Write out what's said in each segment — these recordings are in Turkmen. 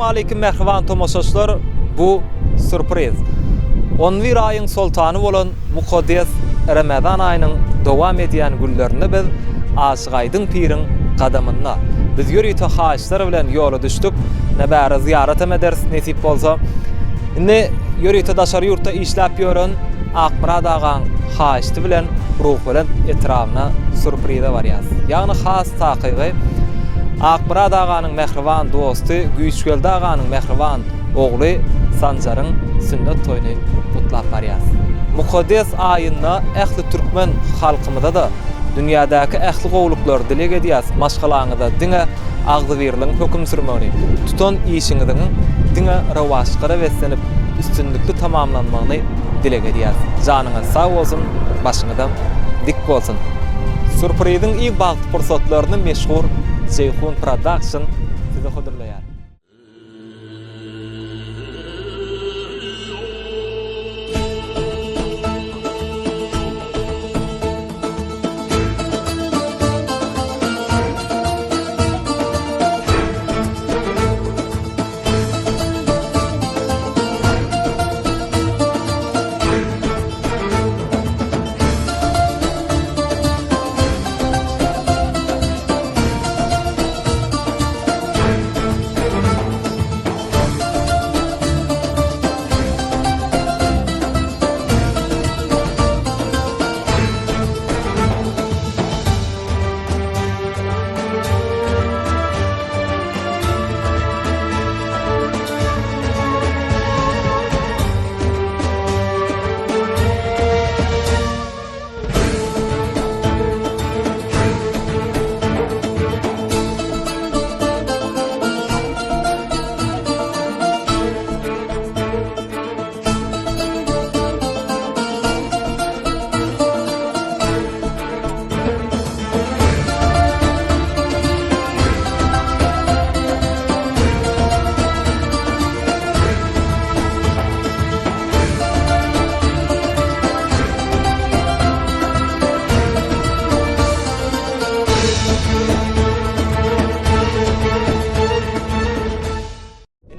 Assalamu alaykum merhaban tomoşaçlar. Bu sürpriz. 11 ayın sultanı bolan Mukaddes Ramazan ayının dowam edýän günlerinde biz Aşgaýdyň pirin gadamynda. Biz ýörüýte haýyşlar bilen ýola düşdük. Nebäri ziyaret ederiz nesip bolsa. Indi ýörüýte daşar ýurtda işläp ýören Akmurad agaň haýyşdy bilen ruh bilen etrawyna sürprize barýar. Ýagny has takygy Akmurad aganyň mehriban dosty, Güýçgölde aganyň mehriban ogly Sanjaryň sünnet toýuny gutlap barýar. Mukaddes aýynda ähli türkmen halkymyza da dünýädäki ähli gowluklar dileg edýäs. Maşgalaňyzda diňe agdy berilen höküm sürmegi, tutan işiňiziň diňe rawaşgyra beslenip üstünlükli tamamlanmagyny dileg edýäs. Janyňyz sag bolsun, başyňyzda dik bolsun. Surpriziň ilk bagt pursatlaryny meşhur Ceyhun Production size hazırlayar.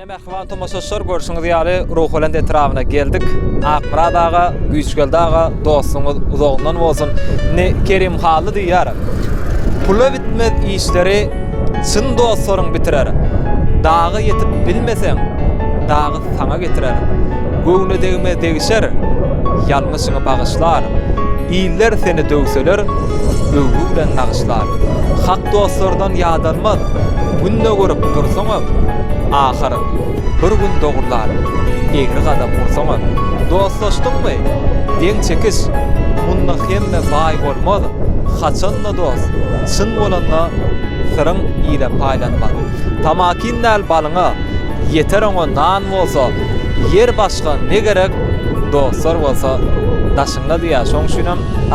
Merhaban tomoşaçlar, görüşüňiz ýaly ruh bilen etrawyna geldik. Akmurad aga, Güýçgölde aga dostuňyz uzagyndan bolsun. Ne Kerim haly diýär. Pula bitmez işleri çyn dostlaryň bitirer. Dagy yetip bilmeseň, dagy saňa getirer. Göwne degme degişer, ýalmyşyňy bagyşlar. İýler seni döwseler, öwgü bilen nagyşlar. Hak dostlardan ýadanmaz. Günde görüp dursaňam, ahir bir gün dogurlar. Egri gadam ursaňam, dostlaşdyňmy? Deň çekiş, munda hemme baý bolmaz. Haçanda dost, çyn bolanda syryň ýyla paýlanmaz. Tamakin näl balyňa, yeter oňa nan bolsa, yer başga ne gerek? Dostlar bolsa, daşyňda diýär. Şoň üçin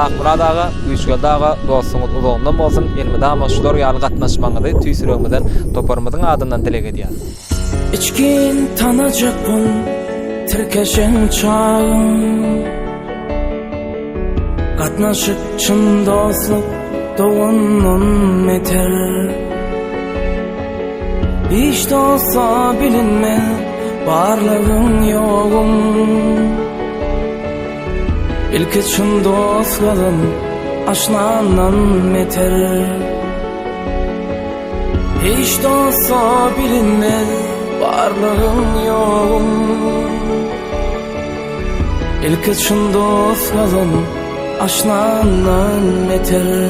Akmurad aga, Güýçgölde aga dostuňyz uzagyndan bolsun. Elmida maşgul ýaly gatnaşmaňyzy tüýsürüňizden toparmyzyň adyndan dileg edýär. İçkin tanacakpın tirkeşen çağım, katnaşıp çın dostluk doğunun meter. Hiç de olsa bilinme varlığın yoğum, İlki çın dostlığın aşnanan meter. Hiç de olsa bilinme varlığım yoğum, İlki çın dostlığın aşnanan meter.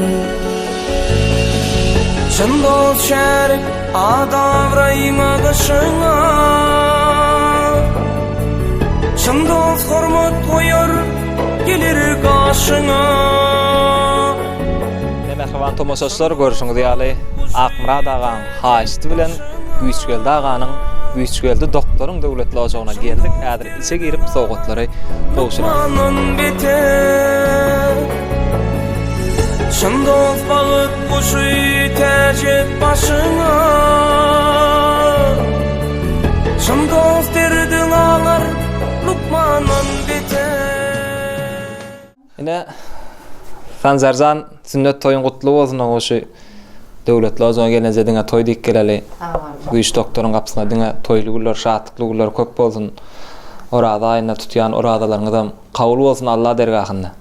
Çın dost şerik adavrayma gışına, çın dost hormat koyar gelir kaşına. Merhaban tomoşaçlar, görüşüňiz ýaly Akmurad agaň haýyşdy bilen Güýçgölde aganyň Güýçgölde doktoryň döwletli ojagyna geldik. Häzir içe girip sowatlary dowşurýar. Çyn dost bagyt guşy terjip başyna, çyn dost derdiň alar lukmanyn bete. Ine Sanjarjan sünnet toyun kutlu bolsun oşu döwletli ozon gelenze diňe toý dik geleli. Güýç doktoruň gapysyna diňe toýly gullar, şatlykly gullar köp bolsun. Orada aýna tutýan oradalaryňyzam kabul bolsun Allah dergahynda.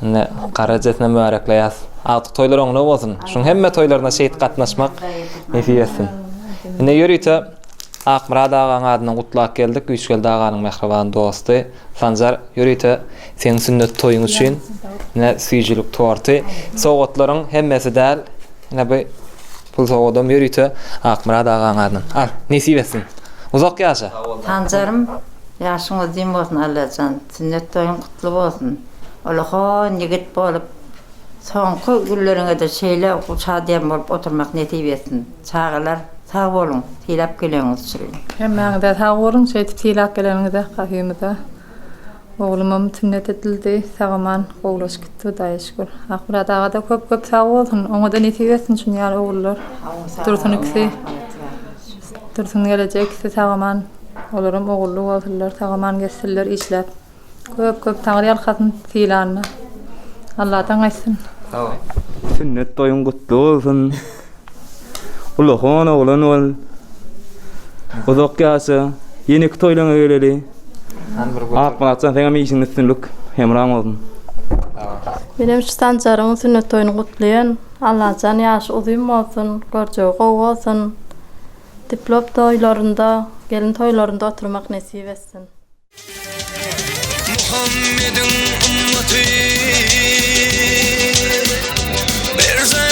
Ne garajetine mübarekleýäs. Atyk toýlar oňna bolsun. Şuň hemme toýlaryna şeýit gatnaşmak nefi etsin. Ne ýörýte Akmurad agaň adyna gutlak geldik. Güýçgel daganyň mehriban dosty. Sanjar ýörýte seň sünnet toýuň üçin ne süýjilik torty. Sowgatlaryň hemmesi däl. Ne bu pul sowgadam ýörýte Akmurad agaň adyna. Al, nesip etsin. Uzak ýaşa. Sanjarym ýaşyň uzun bolsun Allahan. Sünnet toýuň gutly bolsun. Olahan yigit bolup soňky günleriňe de şeýle şadýan bolup oturmak nesip etsin. Çağalar sağ bolun, tilap geleňiz üçin. Hemmäňde sağ bolun, şeýtip tilap geleňizde gahymyda. Oğlumam sünnet edildi, sağaman gowlaş gitdi, daýa şükür. Akmurad aga da köp sağ bolsun, oňa da nesip etsin şuň ýaly ogullar. Dursun ikisi. Dursun gelecek, sağaman olaram ogully bolsunlar, sağaman geçsinler işläp. Köp taňry ýalkasyn tilanna. Allah'tan aýsyn. Sünnet toýuň gutly bolsun. Ulahon oglan bol. Uzak ýaşa, ýenek toýlaňa geleli. Akmurad seňe meýişiň üstünlük hemraň bolsun. Benim şu Sanjaryň sünnet toýuny gutlaýan. Allahan ýaşy uzun bolsun, görjegi gowy bolsun. Diplom toýlarynda, gelin toýlarynda oturmak nesip etsin. Muhammed'in ümmeti Berze